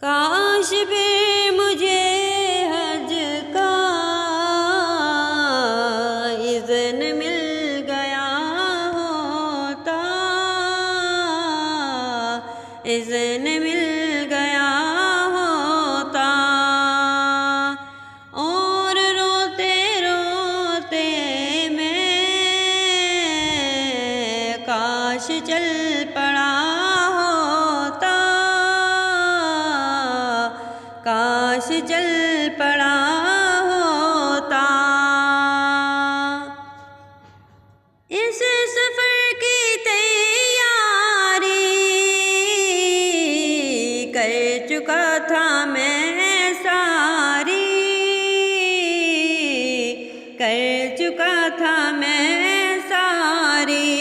کاش بھی مجھے حج کا اذن مل گیا ہوتا، اذن مل گیا ہوتا، اور روتے روتے میں کاش چل پڑا ہوتا، کاش چل پڑا ہوتا۔ اس سفر کی تیاری کر چکا تھا میں ساری، کر چکا تھا میں ساری،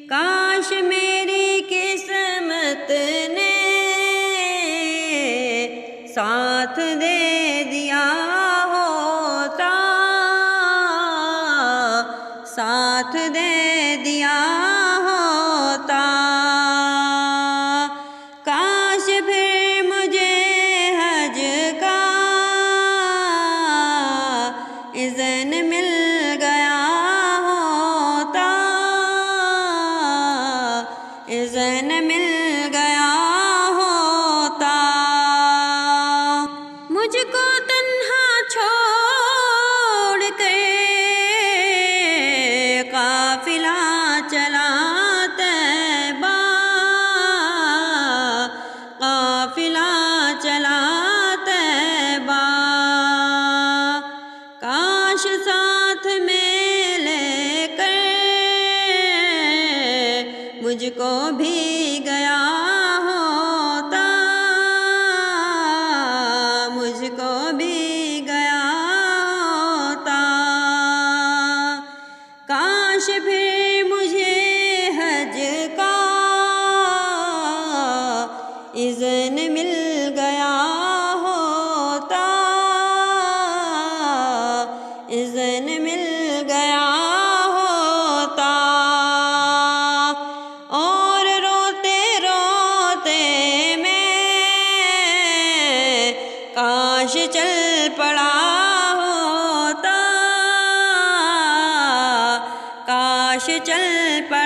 کاش میری قسمت نے ساتھ دے دیا ہوتا، ساتھ دے دیا ہوتا، کاش پھر مجھے حج کا اذن مل گیا ہوتا، اذن مل گیا ہوتا۔ مجھ کو تنہا چھوڑ کے قافلہ چلا طیبہ، قافلہ چلا طیبہ، کاش ساتھ میں لے کر مجھ کو بھی گیا ہوتا، مجھ کو بھی گیا ہوتا، کاش پھر مجھے حج کا اذن مل گیا ہوتا، اذن مل گیا ہوتا، اور روتے روتے میں کاش چل پڑا ہوتا، کاش چل پڑا